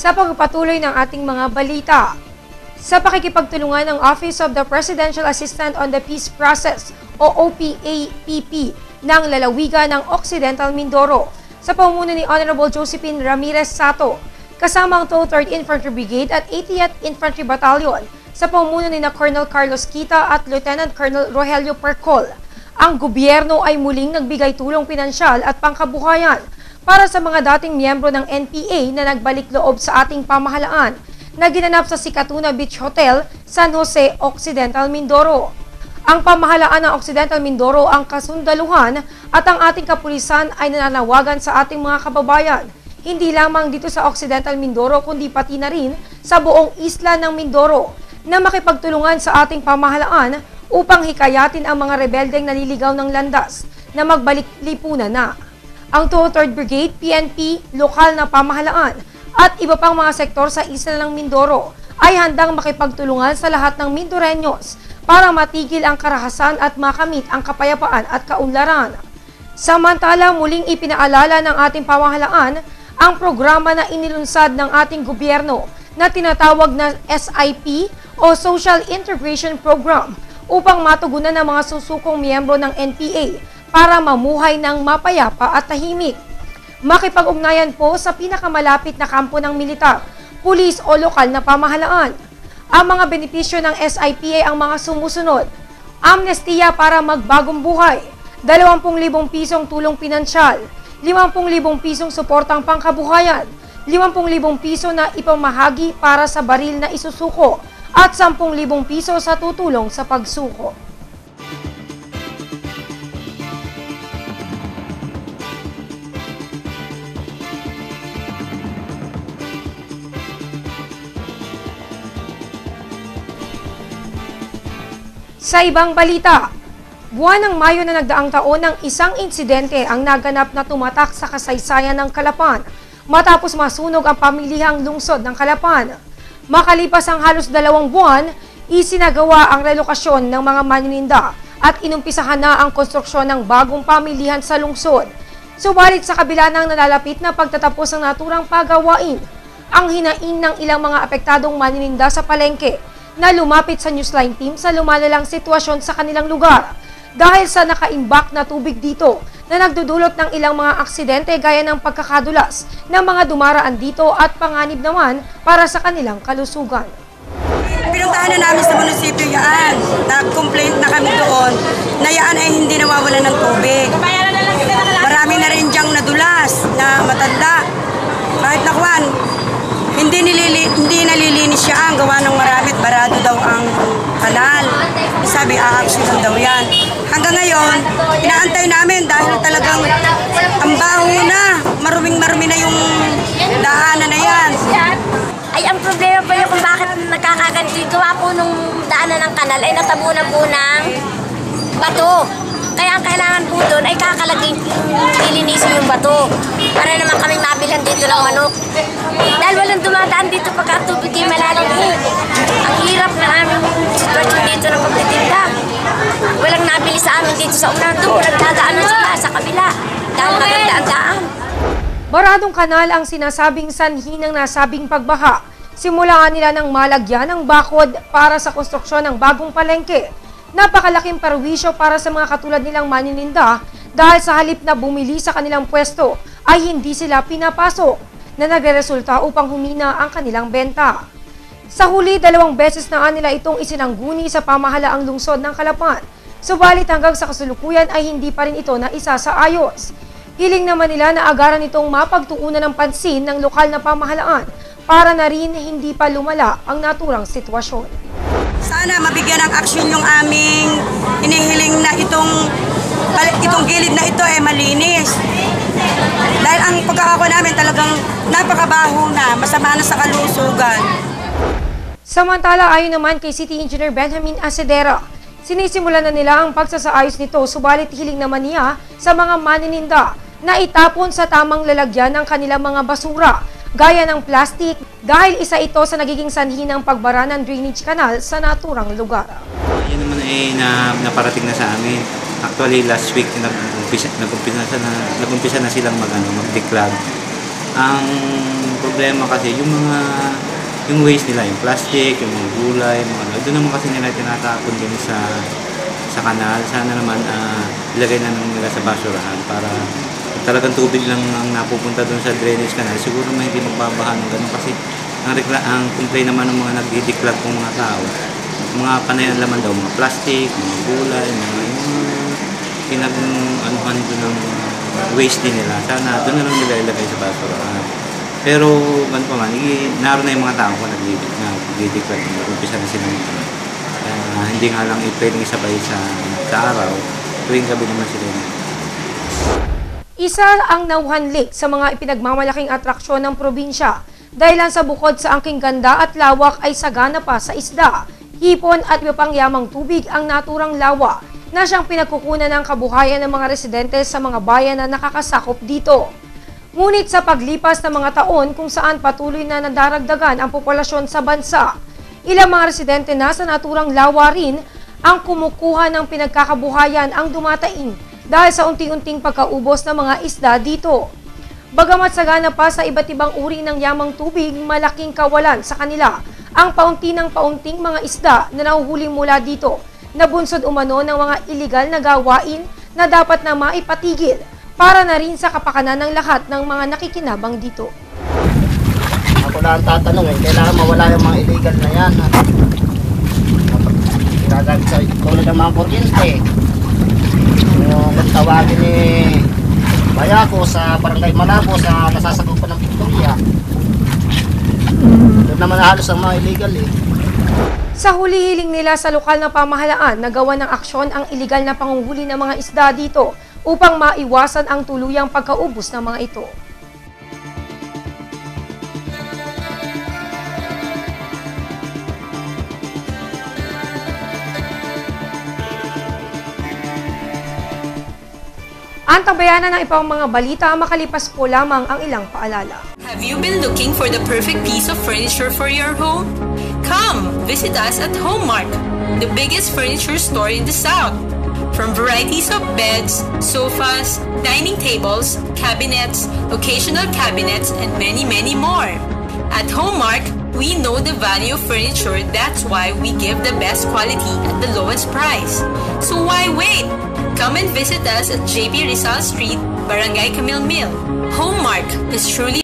Sa pagpapatuloy ng ating mga balita. Sa pakikipagtulungan ng Office of the Presidential Assistant on the Peace Process o OPAPP ng lalawigan ng Occidental Mindoro sa pamumuno ni Honorable Josephine Ramirez Sato kasama ang 3rd Infantry Brigade at 80th Infantry Battalion sa pamumuno ni Colonel Carlos Kita at Lieutenant Colonel Rogelio Percol. Ang gobyerno ay muling nagbigay tulong pinansyal at pangkabuhayan para sa mga dating miyembro ng NPA na nagbalik loob sa ating pamahalaan na ginanap sa Sikatuna Beach Hotel, San Jose, Occidental Mindoro. Ang pamahalaan ng Occidental Mindoro, ang kasundaluhan at ang ating kapulisan ay nananawagan sa ating mga kababayan, hindi lamang dito sa Occidental Mindoro kundi pati na rin sa buong isla ng Mindoro na makipagtulungan sa ating pamahalaan upang hikayatin ang mga rebeldeng naliligaw ng landas na magbalik lipunan na. Ang 2nd Brigade, PNP, lokal na pamahalaan at iba pang mga sektor sa isla ng Mindoro ay handang makipagtulungan sa lahat ng Mindoreños para matigil ang karahasan at makamit ang kapayapaan at kaunlaran. Samantala, muling ipinaalala ng ating pamahalaan ang programa na inilunsad ng ating gobyerno na tinatawag na SIP o Social Integration Program upang matugunan ng mga susukong miyembro ng NPA para mamuhay ng mapayapa at tahimik. Makipag-ugnayan po sa pinakamalapit na kampo ng militar, pulis o lokal na pamahalaan. Ang mga benepisyo ng SIP ay ang mga sumusunod: amnestiya para magbagong buhay, 20,000 pisong tulong pinansyal, 50,000 pisong suportang pangkabuhayan, 50,000 piso na ipamahagi para sa baril na isusuko, at 10,000 piso sa tutulong sa pagsuko. Sa ibang balita, buwan ng Mayo na nagdaang taon ng isang insidente ang naganap na tumatak sa kasaysayan ng Calapan matapos masunog ang pamilihang lungsod ng Calapan. Makalipas ang halos 2 buwan, isinagawa ang relokasyon ng mga maninda at inumpisahan na ang konstruksyon ng bagong pamilihan sa lungsod. Subalit sa kabila ng nalalapit na pagtatapos ng naturang pagawain, ang hinaing ng ilang mga apektadong maninda sa palengke na lumapit sa Newsline team sa lumalalang sitwasyon sa kanilang lugar dahil sa nakaimbak na tubig dito na nagdudulot ng ilang mga aksidente gaya ng pagkakadulas ng mga dumaraan dito at panganib naman para sa kanilang kalusugan. Pinuntahan na namin sa munisipyo yan. Nag-complaint na kami doon na yan ay hindi nawawalan ng tubig. Marami na rin diyang nadulas na matanda. Kahit nakuan, hindi nalilinis siya ang gawa ng marami at barado daw ang kanal. Sabi, aaksyon daw yan. Hanggang ngayon, inaantay namin dahil talagang ang baho na, maruming-marumi na yung daanan na yan. Ay, ang problema po yun kung bakit nagkakaganito. Gawa po nung daanan ng kanal ay natabunan po ng bato. Kaya ang kailangan po doon ay kakalagay, ilinisin yung bato para naman kami mabilhan dito ng manok. Dahil walang dumadaan dito pagka tubig ay malalim eh. Ang hirap na aming sitwasyon dito ng pagtitinda. Walang nabili sa amin dito sa una doon. Nagdadaanan sila sa kabila. Dahil maganda ang daan. Baradong kanal ang sinasabing sanhi ng nasabing pagbaha. Simulaan nila ng malagyan ng bakod para sa konstruksyon ng bagong palengke. Napakalaking perwisyo para sa mga katulad nilang manininda dahil sa halip na bumili sa kanilang pwesto ay hindi sila pinapasok na nagreresulta upang humina ang kanilang benta. Sa huli, 2 beses na nila itong isinangguni sa pamahalaang lungsod ng Calapan. Subalit hanggang sa kasalukuyan ay hindi pa rin ito na isa sa ayos. Hiling naman nila na agaran itong mapagtuunan ng pansin ng lokal na pamahalaan para na rin hindi pa lumala ang naturang sitwasyon. Sana mabigyan ng aksyon yung aming inihiling na itong gilid na ito ay malinis. Dahil ang pagkakako namin talagang napakabaho na, masama na sa kalusugan. Samantala, ayon naman kay City Engineer Benjamin Acedera, sinisimulan na nila ang pagsasaayos nito, subalit hiling naman niya sa mga manininda na itapon sa tamang lalagyan ng kanilang mga basura gaya ng plastic dahil isa ito sa nagiging sanhi ng pagbara ng drainage canal sa naturang lugar. Yan naman ay naparating na sa amin. Actually, last week nag-umpisa na silang mag-declare. Ang problema kasi yung waste nila, yung plastic, yung mga gulay, doon naman kasi nila tinatapon din sa kanal. Sana naman ilagay na naman nila sa basurahan para talagang tubig lang ang napupunta doon sa drainage canal. Siguro hindi magbabaha ng ganun kasi ang complaint naman ng mga nagdidiklag kong mga tao, mga panayan laman daw, mga plastic, mga gulay, mga pinag-anuhan doon ng waste din nila. Sana doon na lang nila ilagay sa basurahan. Pero ganun pa man, naroon na yung mga tao ko nagdidiklag, umpisa na sila hindi nga lang pwedeng isabay sa araw, tuwing gabi naman sila. Isa ang Nauhan Lake sa mga ipinagmamalaking atraksyon ng probinsya dahil sa bukod sa angking ganda at lawak ay sagana pa sa isda, hipon at iba pang yamang tubig ang naturang lawa na siyang pinagkukunan ng kabuhayan ng mga residente sa mga bayan na nakakasakop dito. Ngunit sa paglipas ng mga taon kung saan patuloy na nadaragdagan ang populasyon sa bansa, ilang mga residente na sa naturang lawa rin ang kumukuha ng pinagkakabuhayan ang dumatain dahil sa unti-unting pagkaubos ng mga isda dito. Bagamat sagana pa sa iba't ibang uri ng yamang tubig, malaking kawalan sa kanila ang paunti-ng-paunting mga isda na nahuhuli mula dito na bunsod umano ng mga iligal na gawain na dapat na maipatigil para na rin sa kapakanan ng lahat ng mga nakikinabang dito. Ako lang tatanong kailangan mawala yung mga illegal na yan. Gagamit sa tulad ng mga kuryente. Yung tawagin ni Bayako sa Barangay Malabo sa nasasakupan ng Victoria. Doon naman halos ang mga illegal Sa huli-hiling nila sa lokal na pamahalaan, nagawa ng aksyon ang iligal na pangunghuli ng mga isda dito upang maiwasan ang tuluyang pagkaubos ng mga ito. Ang tabayanan ng ibang mga balita, makalipas po lamang ang ilang paalala. Have you been looking for the perfect piece of furniture for your home? Come, visit us at Homemark, the biggest furniture store in the South. From varieties of beds, sofas, dining tables, cabinets, occasional cabinets, and many, many more. At Homemark, we know the value of furniture. That's why we give the best quality at the lowest price. So why wait? Come and visit us at JP Rizal Street, Barangay Camille Mill. Homemark is truly